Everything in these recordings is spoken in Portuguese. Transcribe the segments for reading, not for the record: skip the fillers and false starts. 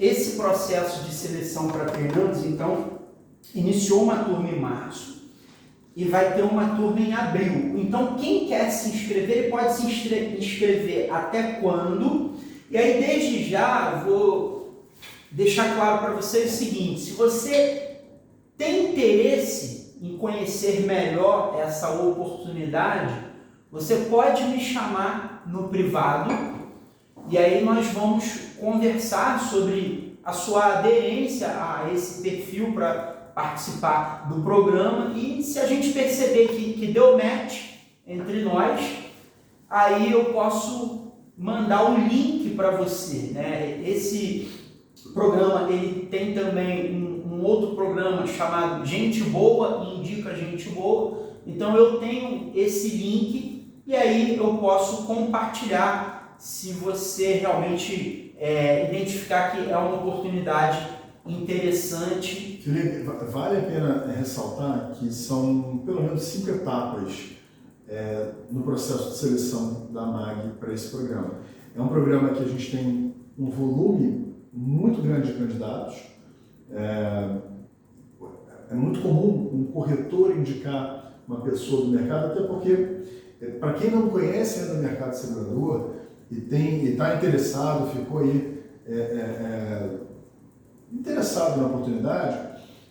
Esse processo de seleção para treinandos, então, iniciou uma turma em março e vai ter uma turma em abril. Então, quem quer se inscrever, ele pode se inscrever até quando? E aí, desde já, vou deixar claro para vocês o seguinte: se você tem interesse em conhecer melhor essa oportunidade, você pode me chamar no privado e aí nós vamos conversar sobre a sua aderência a esse perfil para participar do programa, e se a gente perceber que deu match entre nós, aí eu posso mandar o link para você, né? Esse programa ele tem também um outro programa chamado Gente Boa e Indica Gente Boa. Então eu tenho esse link e aí eu posso compartilhar se você realmente identificar que é uma oportunidade interessante. Felipe, vale a pena ressaltar que são pelo menos 5 etapas no processo de seleção da MAG para esse programa. É um programa que a gente tem um volume muito grande de candidatos. É muito comum um corretor indicar uma pessoa do mercado, até porque, para quem não conhece ainda o mercado segurador e está interessado, ficou aí interessado na oportunidade,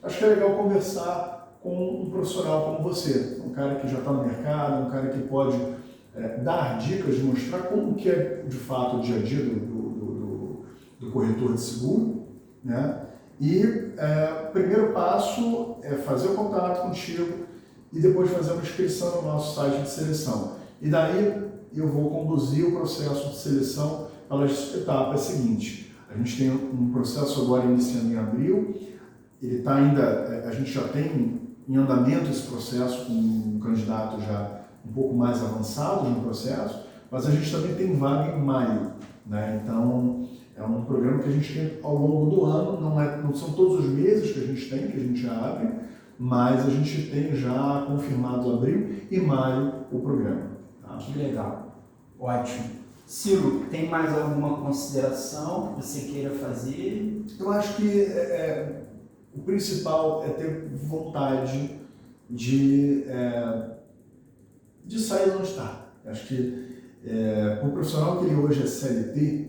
acho que é legal conversar com um profissional como você, um cara que já está no mercado, um cara que pode dar dicas, mostrar como que é de fato o dia a dia do corretor de seguro, né? E o primeiro passo é fazer o contato contigo e depois fazer uma inscrição no nosso site de seleção. E daí eu vou conduzir o processo de seleção pelas etapas seguintes. A gente tem um processo agora iniciando em abril, ele está ainda, a gente já tem em andamento esse processo com um candidato já um pouco mais avançado no processo, mas a gente também tem vaga em maio, né? Então é um programa que a gente tem ao longo do ano, não são todos os meses que a gente abre, mas a gente tem já confirmado abril e maio o programa. Tá? Que legal, ótimo. Ciro, tem mais alguma consideração que você queira fazer? Eu acho que o principal é ter vontade de sair de onde está. Acho que o profissional que ele hoje é CLT,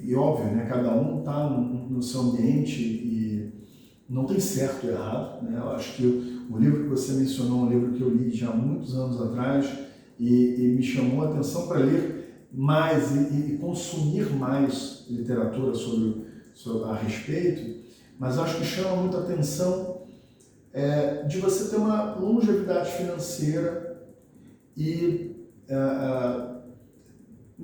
e óbvio, né, cada um está no seu ambiente e não tem certo e errado, né? Eu acho que o livro que você mencionou é um livro que eu li já há muitos anos atrás e me chamou a atenção para ler mais e consumir mais literatura sobre a respeito, mas acho que chama muita atenção de você ter uma longevidade financeira e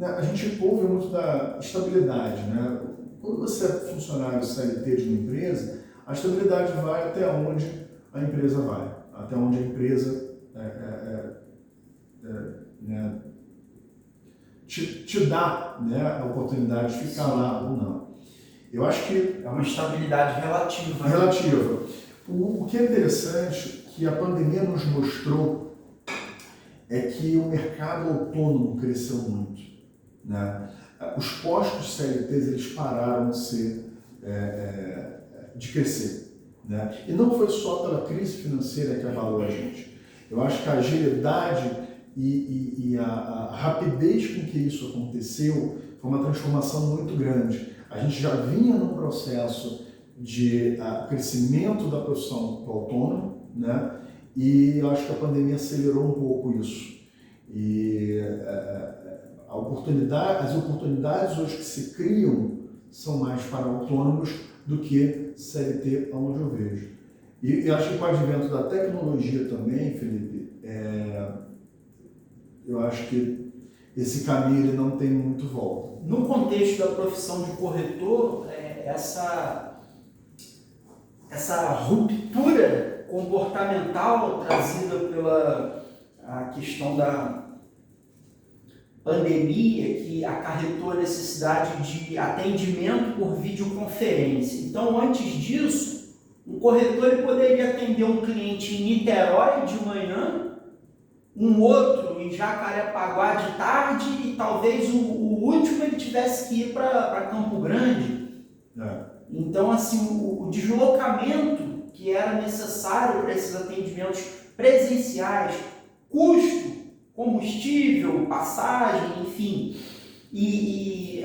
a gente ouve muito da estabilidade, né? Quando você é funcionário CLT de uma empresa, a estabilidade vai até onde a empresa vai, até onde a empresa te dá, né, a oportunidade de ficar lá ou não. Eu acho que é uma estabilidade relativa. Relativa. O que é interessante que a pandemia nos mostrou é que o mercado autônomo cresceu muito, né? Os postos CLTs eles pararam de crescer, né? E não foi só pela crise financeira que abalou a gente. Eu acho que a agilidade e a rapidez com que isso aconteceu foi uma transformação muito grande. A gente já vinha num processo de crescimento da profissão do autônomo, né? E eu acho que a pandemia acelerou um pouco isso. E as oportunidades hoje que se criam são mais para autônomos do que CLT, onde eu vejo. E acho que com o advento da tecnologia também, Felipe, eu acho que esse caminho ele não tem muito volta. No contexto da profissão de corretor, essa ruptura comportamental trazida pela a questão da pandemia, que acarretou a necessidade de atendimento por videoconferência. Então, antes disso, um corretor ele poderia atender um cliente em Niterói de manhã, um outro em Jacarepaguá de tarde e talvez o último ele tivesse que ir para Campo Grande, Então, assim, o deslocamento que era necessário para esses atendimentos presenciais, custo, combustível, passagem, enfim, e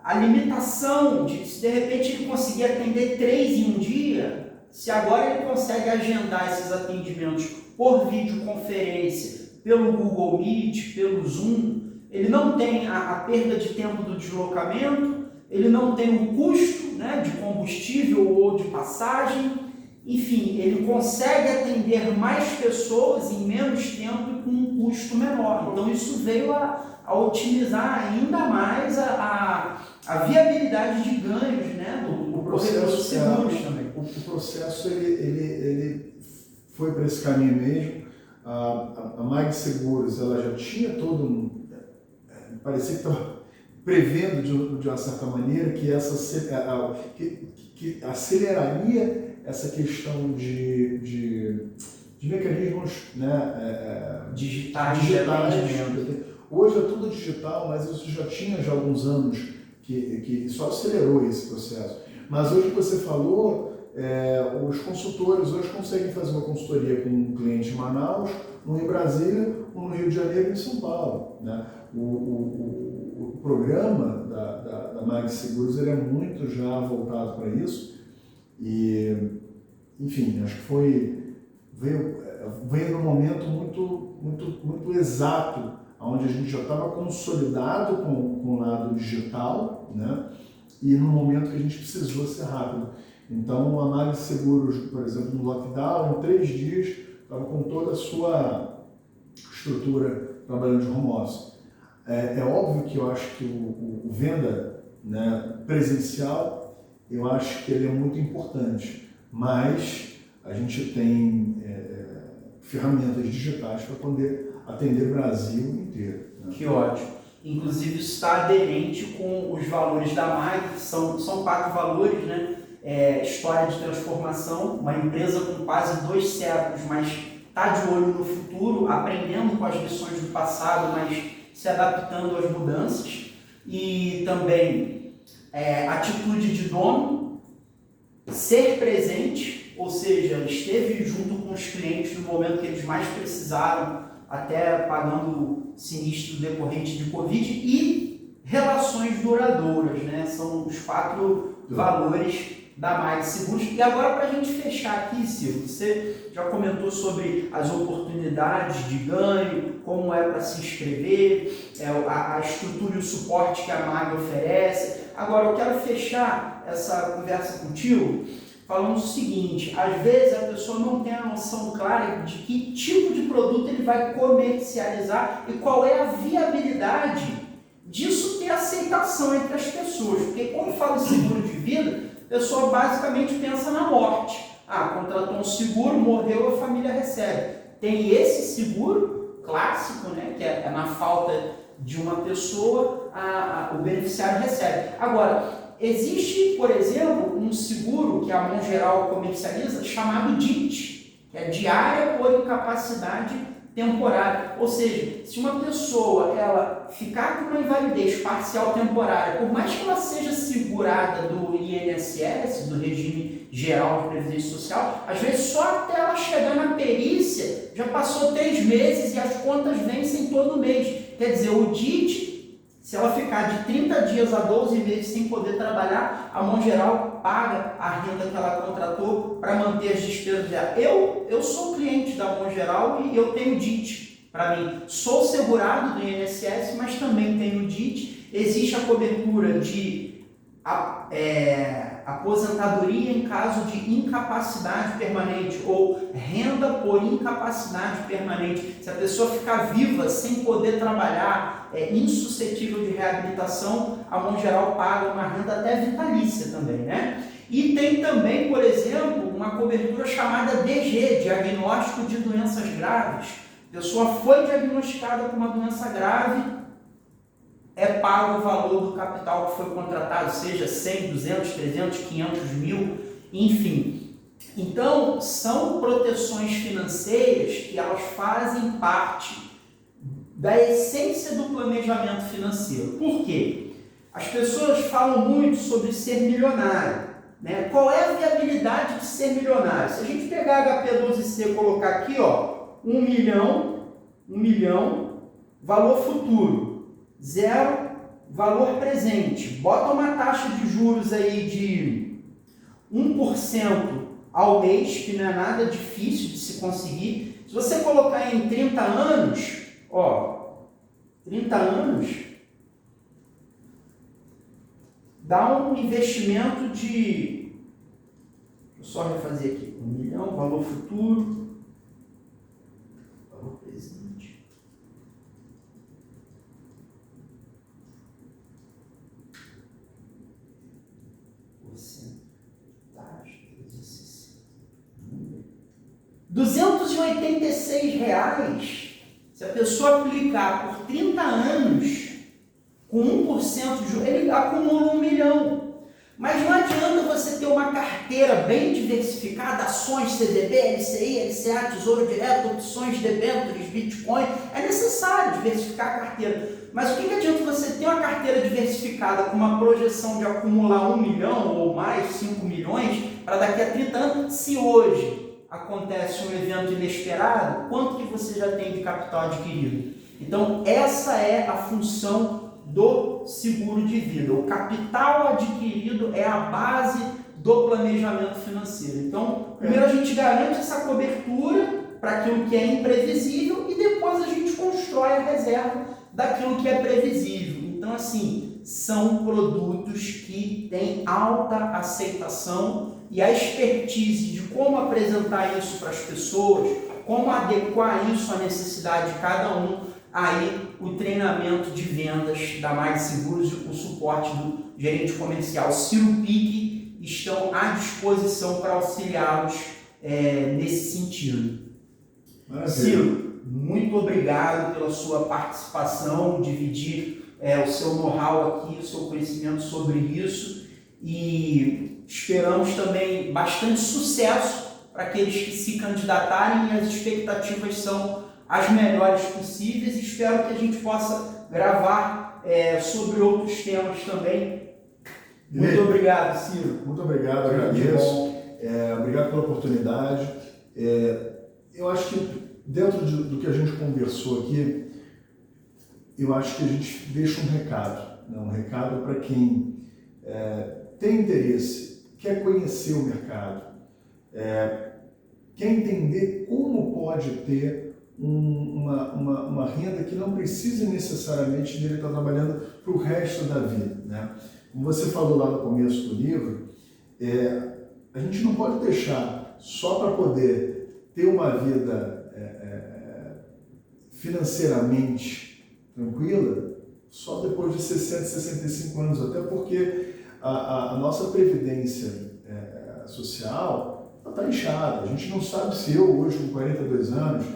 a limitação de se de repente ele conseguir atender 3 em um dia, se agora ele consegue agendar esses atendimentos por videoconferência, pelo Google Meet, pelo Zoom, ele não tem a perda de tempo do deslocamento, ele não tem o custo, né, de combustível ou de passagem, enfim, ele consegue atender mais pessoas em menos tempo e com um custo menor. Então isso veio a otimizar ainda mais a viabilidade de ganhos, né, do processo de seguros também. O processo ele foi para esse caminho mesmo. A Mag Seguros ela já tinha parecia que estava prevendo de uma certa maneira que que aceleraria essa questão de mecanismos, né, digitais. Hoje é tudo digital, mas isso já tinha já alguns anos que só acelerou esse processo. Mas hoje que você falou, os consultores hoje conseguem fazer uma consultoria com um cliente em Manaus, um em Brasília, um no Rio de Janeiro e em São Paulo, né? O programa da Mag Seguros ele é muito já voltado para isso e, enfim, acho que veio num momento muito exato, onde a gente já estava consolidado com o lado digital, né? E no momento que a gente precisou ser rápido. Então, a Mag Seguros, por exemplo, no lockdown, em 3 dias, estava com toda a sua estrutura trabalhando de home office. É óbvio que eu acho que o venda, né, presencial, eu acho que ele é muito importante, mas a gente tem ferramentas digitais para poder atender o Brasil inteiro. Né? Que ótimo. Inclusive isso está aderente com os valores da MAG, que são 4 valores, né? História de transformação, uma empresa com quase 2 séculos, mas está de olho no futuro, aprendendo com as lições do passado, mas se adaptando às mudanças. E também atitude de dono, ser presente, ou seja, esteve junto com os clientes no momento que eles mais precisaram, até pagando sinistro decorrente de Covid, e relações duradouras, né? São os 4 valores da Mag Seguros. E agora, para a gente fechar aqui, Ciro, você já comentou sobre as oportunidades de ganho, como é para se inscrever, a estrutura e o suporte que a Mag oferece. Agora, eu quero fechar essa conversa contigo falando o seguinte: às vezes a pessoa não tem a noção clara de que tipo de produto ele vai comercializar e qual é a viabilidade disso ter aceitação entre as pessoas. Porque quando fala em seguro de vida, a pessoa basicamente pensa na morte. Contratou um seguro, morreu, a família recebe. Tem esse seguro clássico, né, que é na falta de uma pessoa, o beneficiário recebe. Agora, existe, por exemplo, um seguro que a Mão Geral comercializa chamado DIT, que é diária por incapacidade temporária. Ou seja, se uma pessoa ela ficar com uma invalidez parcial temporária, por mais que ela seja segurada do INSS, do Regime Geral de Previdência Social, às vezes só até ela chegar na perícia já passou 3 meses e as contas vencem todo mês. Quer dizer, o DIT, se ela ficar de 30 dias a 12 meses sem poder trabalhar, a Mão Geral paga a renda que ela contratou para manter as despesas dela. Eu sou cliente da Mão Geral e eu tenho DIT para mim. Sou segurado do INSS, mas também tenho DIT. Existe a cobertura de aposentadoria em caso de incapacidade permanente ou renda por incapacidade permanente. Se a pessoa ficar viva sem poder trabalhar, insuscetível de reabilitação, a Mão Geral paga uma renda até vitalícia também, né? E tem também, por exemplo, uma cobertura chamada DG, Diagnóstico de Doenças Graves. A pessoa foi diagnosticada com uma doença grave, pago o valor do capital que foi contratado, seja 100, 200, 300, 500 mil, enfim. Então, são proteções financeiras que elas fazem parte da essência do planejamento financeiro. Por quê? As pessoas falam muito sobre ser milionário, né? Qual é a viabilidade de ser milionário? Se a gente pegar HP12C e colocar aqui, ó, 1 milhão, valor futuro, 0, valor presente. Bota uma taxa de juros aí de 1% ao mês, que não é nada difícil de se conseguir. Se você colocar em 30 anos, ó, 30 anos, dá um investimento de, deixa eu só refazer aqui, 1 milhão, valor futuro, valor presente, porcentagem, R$286. Se a pessoa aplicar por 30 anos, com 1% de juros, ele acumula 1 milhão. Mas não adianta você ter uma carteira bem diversificada, ações, CDB, LCI, LCA, Tesouro Direto, opções, debêntures, Bitcoin. É necessário diversificar a carteira. Mas o que adianta você ter uma carteira diversificada com uma projeção de acumular 1 milhão ou mais, 5 milhões, para daqui a 30 anos, se hoje acontece um evento inesperado, quanto que você já tem de capital adquirido? Então, essa é a função do seguro de vida. O capital adquirido é a base do planejamento financeiro. Então, primeiro a gente garante essa cobertura para aquilo que é imprevisível e depois a gente constrói a reserva daquilo que é previsível. Então, assim, são produtos que têm alta aceitação e a expertise de como apresentar isso para as pessoas, como adequar isso à necessidade de cada um. Aí o treinamento de vendas da Mais Seguros e o suporte do gerente comercial Ciro Pique estão à disposição para auxiliá-los nesse sentido. Maravilha. Ciro, muito obrigado pela sua participação, dividir o seu know-how aqui, o seu conhecimento sobre isso, e esperamos também bastante sucesso para aqueles que se candidatarem, e as expectativas são as melhores possíveis. Espero que a gente possa gravar sobre outros temas também. Muito obrigado, Ciro. Muito obrigado, agradeço. Obrigado pela oportunidade. Eu acho que dentro do que a gente conversou aqui, eu acho que a gente deixa um recado, né? Um recado para quem tem interesse, quer conhecer o mercado, quer entender como pode ter uma renda que não precise necessariamente dele estar trabalhando para o resto da vida, né? Como você falou lá no começo do livro, a gente não pode deixar só para poder ter uma vida financeiramente tranquila só depois de 60, 65 anos, até porque a nossa previdência social está inchada. A gente não sabe se eu hoje com 42 anos,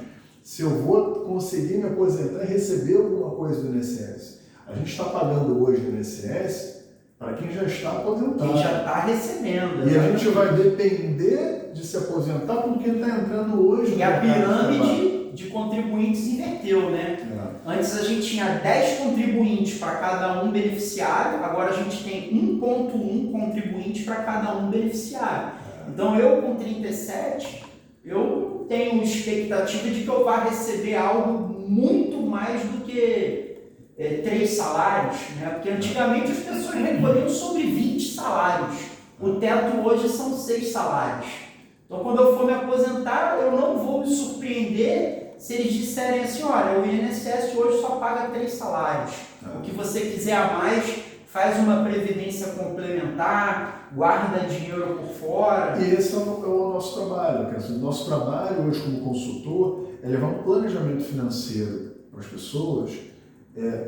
se eu vou conseguir me aposentar e receber alguma coisa do INSS. A gente está pagando hoje no INSS para quem já está aposentado. Quem já está recebendo. E a gente vai depender de se aposentar porque ele está entrando hoje. E a pirâmide de contribuintes inverteu, né? Antes a gente tinha 10 contribuintes para cada um beneficiário, agora a gente tem 1,1 contribuinte para cada um beneficiário. Então eu com 37, eu tenho expectativa de que eu vá receber algo muito mais do que 3 salários, né? Porque antigamente as pessoas recolhiam sobre 20 salários. O teto hoje são 6 salários. Então quando eu for me aposentar, eu não vou me surpreender se eles disserem assim, olha, o INSS hoje só paga 3 salários. O que você quiser a mais, faz uma previdência complementar, guarda dinheiro por fora. E esse é o nosso trabalho. O nosso trabalho hoje como consultor é levar um planejamento financeiro para as pessoas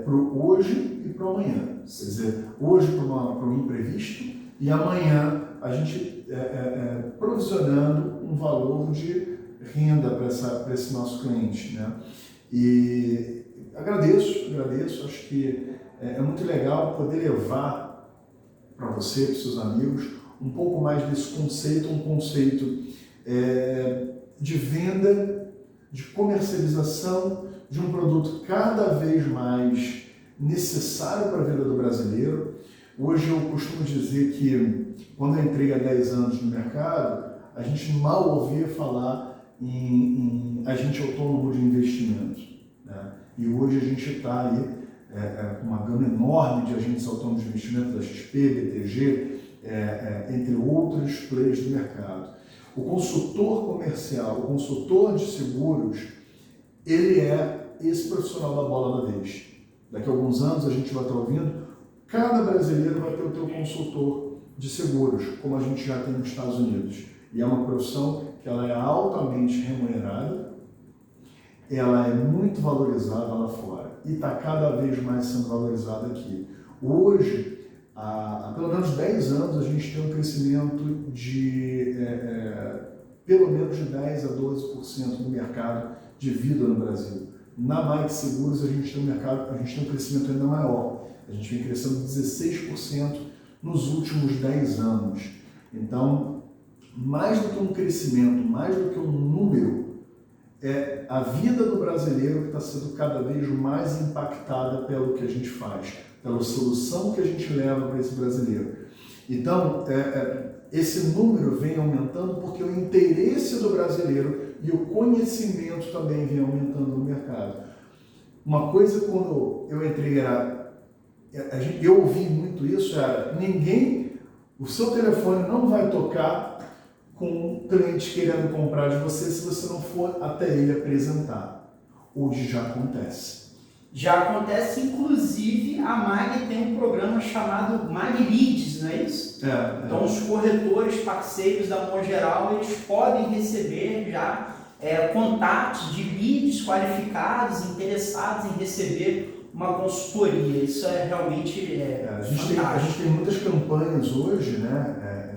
para o hoje e para o amanhã. Quer dizer, hoje para um imprevisto e amanhã a gente provisionando um valor de renda para esse nosso cliente, né? E agradeço, acho que é muito legal poder levar para você, para os seus amigos, um pouco mais desse conceito, um conceito de venda, de comercialização de um produto cada vez mais necessário para a vida do brasileiro, Hoje eu costumo dizer que quando eu entrei há 10 anos no mercado, a gente mal ouvia falar em agente autônomo de investimento, né? E hoje a gente está aí com uma gama enorme de agentes autônomos de investimento, da XP, BTG, entre outros players do mercado. O consultor comercial, o consultor de seguros, ele é esse profissional da bola da vez. Daqui a alguns anos a gente vai estar ouvindo, cada brasileiro vai ter o seu consultor de seguros, como a gente já tem nos Estados Unidos. E é uma profissão que ela é altamente remunerada, ela é muito valorizada lá fora e está cada vez mais sendo valorizada aqui. Hoje, há pelo menos 10 anos, a gente tem um crescimento de pelo menos de 10 a 12% do mercado de vida no Brasil. Na Mais Seguros, a gente tem um crescimento ainda maior. A gente vem crescendo 16% nos últimos 10 anos. Então, mais do que um crescimento, mais do que um número, é a vida do brasileiro que está sendo cada vez mais impactada pelo que a gente faz, pela solução que a gente leva para esse brasileiro. Então, esse número vem aumentando porque o interesse do brasileiro e o conhecimento também vem aumentando no mercado. Uma coisa, quando eu entrei, eu ouvi muito isso, o seu telefone não vai tocar com um cliente querendo comprar de você se você não for até ele apresentar. Hoje já acontece. Já acontece, inclusive a Mag tem um programa chamado Mag Leads, não é isso? Então os corretores parceiros da Mongeral, eles podem receber já contatos de leads qualificados, interessados em receber uma consultoria. Isso é realmente fantástico. A gente tem muitas campanhas hoje, né,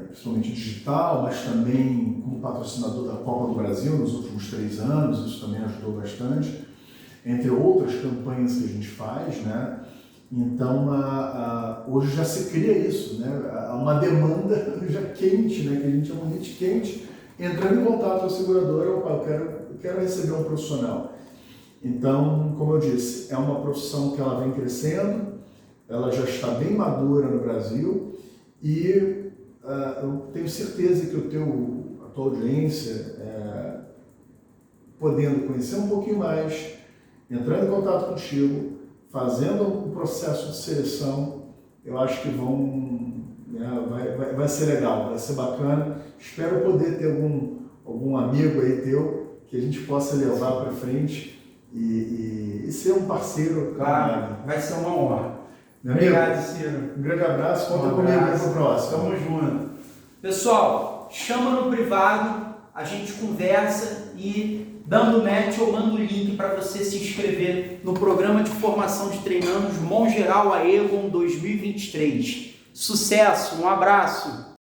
principalmente digital, mas também como patrocinador da Copa do Brasil nos últimos 3 anos, isso também ajudou bastante, entre outras campanhas que a gente faz, né? Então, hoje já se cria isso, né? Uma demanda já quente, né? Que a gente chama de lead quente, entrando em contato com a seguradora, eu quero receber um profissional. Então, como eu disse, é uma profissão que ela vem crescendo, ela já está bem madura no Brasil e eu tenho certeza que a tua audiência, podendo conhecer um pouquinho mais, entrando em contato contigo, fazendo um processo de seleção, eu acho que vai ser legal, vai ser bacana. Espero poder ter algum amigo aí teu que a gente possa levar para frente e ser um parceiro. Claro, vai ser uma honra. Obrigado, Ciro. Um grande abraço, conta comigo aí pro próximo. Tamo junto. Pessoal, chama no privado, a gente conversa e dando match eu mando o link para você se inscrever no programa de formação de treinandos Mongeral Aegon 2023. Sucesso, um abraço!